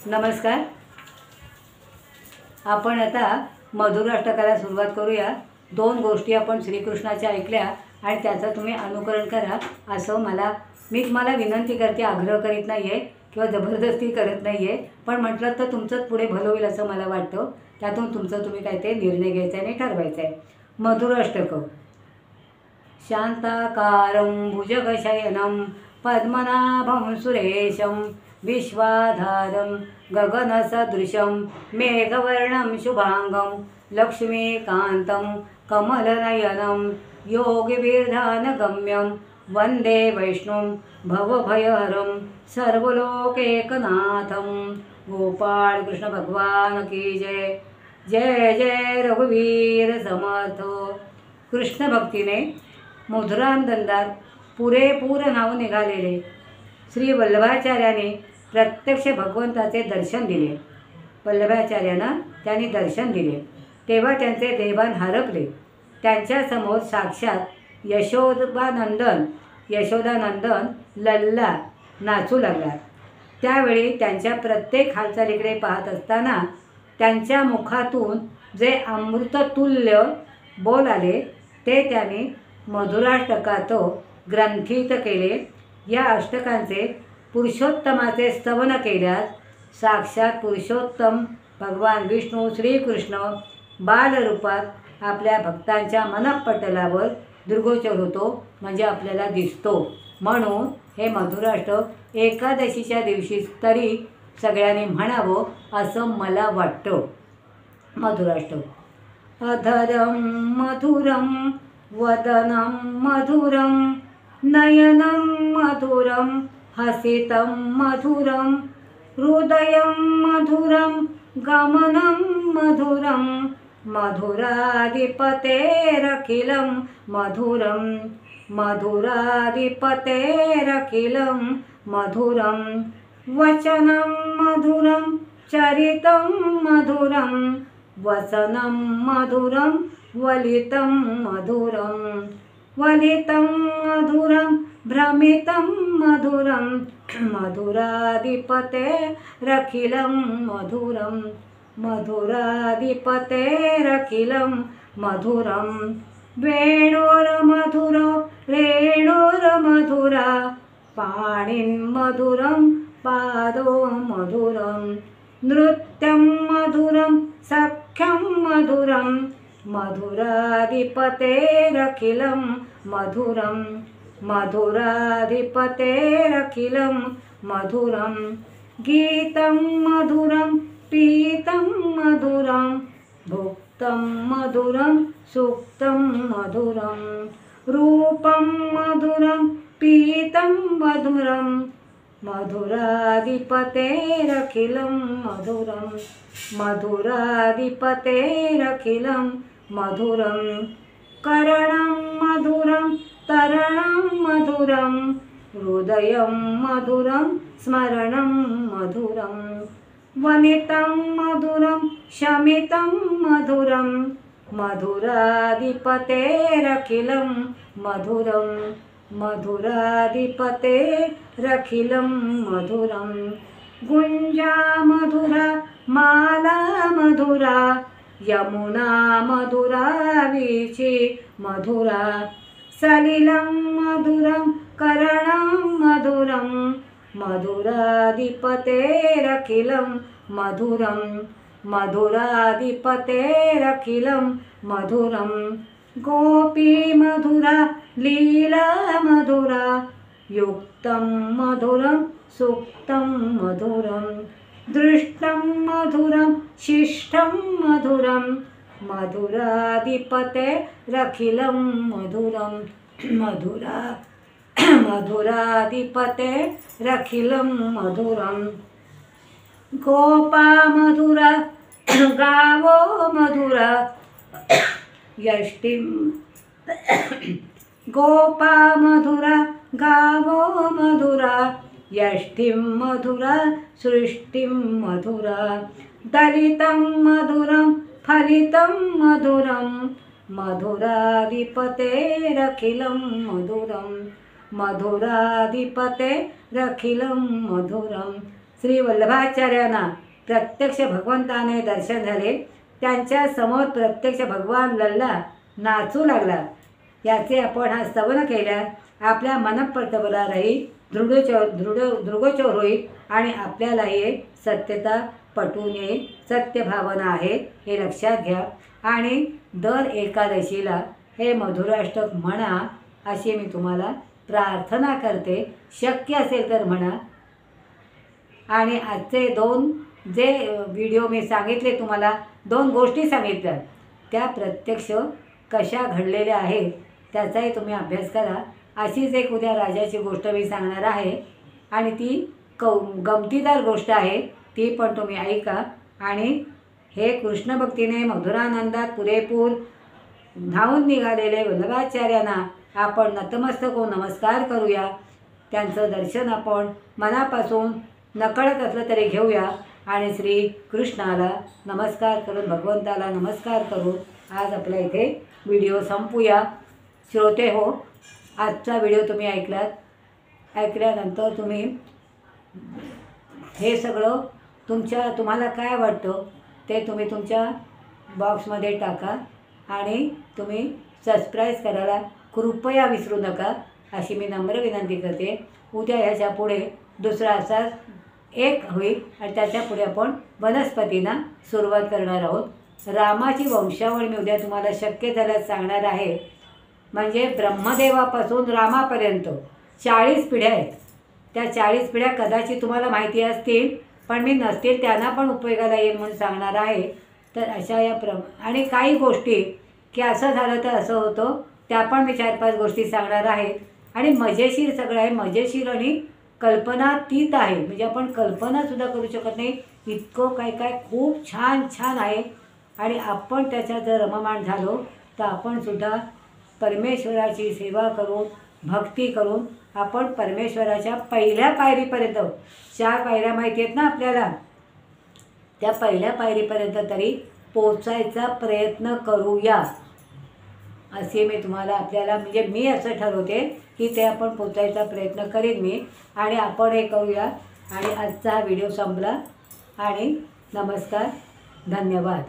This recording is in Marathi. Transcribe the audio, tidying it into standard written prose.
नमस्कार. आपण आता मधुराष्टकाला सुरुवात करूया. 2 गोष्टी आपण श्रीकृष्णाच्या ऐकल्या आणि त्याचं तुम्ही अनुकरण करा असं मी तुम्हाला विनंती करते. आग्रह करीत नाही आहे किंवा जबरदस्ती करत नाही आहे, पण म्हटलं तर तुमचंच पुढे भलं होईल असं मला वाटतं. त्यातून तुमचं तुम्ही काय ते निर्णय घ्यायचा आहे आणि ठरवायचं आहे. मधुराष्टकं. शांताकारं भुजगशयनं पद्मनाभं सुरेशं विश्वाधारं गगनसदृशं मेघवर्णं शुभांगं लक्ष्मीकान्तं कमलनयनं योगिविरधानगम्यं वन्दे वैष्णवं भवभयहरं सर्वलोकैकनाथं. गोपाळ कृष्ण भगवान की जय. जय जय रघुवीर समर्थ. कृष्ण भक्तीने मधुरानंदात पुरेपूर नाव निघालेले श्री वल्लभाचार्याने प्रत्यक्ष भगवंताचे दर्शन दिले. वल्लभाचार्यांना त्यांनी दर्शन दिले तेव्हा त्यांचे देहभान हरपले. त्यांच्यासमोर साक्षात यशोदानंदन लल्ला नाचू लागला. त्यावेळी त्यांच्या प्रत्येक हालचालीकडे पाहत असताना त्यांच्या मुखातून जे अमृततुल्य बोल आले ते त्यांनी मधुराष्टकात ग्रंथित केले. या अष्टकांचे पुरुषोत्तमाचे स्तवन केल्यास साक्षात पुरुषोत्तम भगवान विष्णू श्रीकृष्ण बालरूपात आपल्या भक्तांच्या मनःपटलावर दृग्गोचर होतो, म्हणजे आपल्याला दिसतो. म्हणून हे मधुराष्टक एकादशीच्या दिवशी तरी सगळ्यांनी म्हणावं असं मला वाटतं. मधुराष्टक. अधरं मधुरं वदनं मधुरं नयनं मधुरं हसितं मधुरं हृदयं मधुरं गमनं मधुरं मधुराधिपतेरखिलं मधुरं मधुराधिपतेरखिलं मधुरं वचनं मधुरं चरितं मधुरं वसनं मधुरं वलितं मधुरं वलितं मधुरं भ्रमितं मधुरं मधुराधिपतेरखिलं मधुरं मधुराधिपतेरखिलं मधुरं वेणुर्मधुरो रेणुर्मधुरा पाणिर्मधुरं पादो मधुरं नृत्यं मधुरं सख्यं मधुरं मधुराधिपतेरखिलं मधुरं मधुराधिपतेरखिलं मधुरं गीतं मधुरं पीतं मधुरं भुक्तं मधुरं सुक्तं मधुरं रूपं मधुरं पीतं मधुरं मधुराधिपतेरखिलं मधुरं मधुराधिपतेरखिलं मधुरं करणं मधुरं तरणं मधुरं हृदयं मधुरं स्मरणं मधुरं वनितं मधुरं शमितं मधुरं मधुराधिपतेरखिलं मधुरं मधुराधिपतेरखिलं मधुरं गुञ्जा मधुरा माला मधुरा यमुना मधुरा वीची मधुरा सलिलं मधुरं करणं मधुरं मधुराधिपतेरखिलं मधुरं मधुराधिपतेरखिलं मधुरं गोपी मधुरा लीला मधुरा युक्तं मधुरं सुक्तं मधुरं दृष्टं मधुरं शिष्टं मधुरं मधुराधिपतेरखिलं मधुरं मधुराधिपतेरखिलं मधुरं गोपा मधुरा गावो मधुरा यष्टिं गोपा मधुरा गावो मधुरा यष्टिं मधुरा सृष्टिं मधुरा दलितं मधुरं फलितं मधुरं मधुराधिपतेरखिलं मधुरं मधुराधिपतेरखिलं मधुरं श्री वल्लभाचार्यांना प्रत्यक्ष भगवंताने दर्शन झाले। त्यांच्या समोर प्रत्यक्ष भगवान लल्ला नाचू लागला। याचे आपण हा स्तवन केल्यास आपल्या मनःपटबला राहील, दृढगोचर होईल आणि आपल्यालाही सत्यता पटून येईल, सत्य भावना आहे हे लक्षात घ्या। आणि दर एकादशीला हे मधुराष्टक म्हणा अशी मी तुम्हाला प्रार्थना करते। शक्य असेल तर म्हणा। आणि आजचे 2 जे व्हिडिओ मी सांगितले तुम्हाला, 2 गोष्टी सांगितल्या, त्या प्रत्यक्ष कशा घडलेल्या आहेत त्याचाही तुम्ही अभ्यास करा। अशीच एक उद्या राजाची गोष्ट मी सांगणार आहे आणि ती गमतीदार गोष्ट आहे, ती पण तुम्ही ऐका। आणि हे कृष्णभक्तीने मधुरानंदात पुरेपूर धावून निघालेले वल्लभाचार्यांना आपण नतमस्तक होऊन नमस्कार करूया। त्यांचं दर्शन आपण मनापासून नकळत असलं तरी घेऊया आणि श्री कृष्णाला नमस्कार करून, भगवंताला नमस्कार करून आज आपल्या इथे व्हिडिओ संपूया। श्रोते हो, आजचा व्हिडिओ तुम्ही ऐकल्यानंतर तुम्ही हे सगळं तुम्हाला काय वाटतं ते तुम्ही तुमच्या बॉक्समध्ये टाका आणि तुम्ही सबस्क्राईब करायला कृपया विसरू नका अशी मी नम्र विनंती करते। उद्या ह्याच्या पुढे दुसरा असाच एक होईल आणि त्याच्या पुढे आपण वनस्पतींना सुरुवात करणार आहोत। रामाची वंशावळ मी उद्या तुम्हाला शक्य झाल्यास सांगणार आहे। म्हणजे ब्रह्मदेवापासून रामापर्यंत 40 पिढ्या आहेत। त्या 40 पिढ्या कदाचित तुम्हाला माहिती असतील, पण मी नसतील त्यांना पण उपयोगाला येईल म्हणून सांगणार आहे। तर अशा या आणि काही गोष्टी की असं झालं तर असं होतं, त्या पण मी 4-5 गोष्टी सांगणार आहे। आणि मजेशीर सगळं आहे, मजेशीर आणि कल्पनातीत आहे, म्हणजे आपण कल्पनासुद्धा करू शकत नाही इतकं काय काय खूप छान छान आहे। आणि आपण त्याच्यात जर रममाण झालो तर आपणसुद्धा परमेश्वराची सेवा करून, भक्ती करून आपण परमेश्वराच्या पहिल्या पायरीपर्यंत, 4 पायऱ्या माहिती आहेत ना आपल्याला, त्या पहिल्या पायरीपर्यंत तरी पोचायचा प्रयत्न करूया असे मी तुम्हाला म्हणजे मी असं ठरवते की ते आपण पोचायचा प्रयत्न करीन मी आणि आपण हे करूया। आणि आजचा हा व्हिडिओ संपला आणि नमस्कार, धन्यवाद।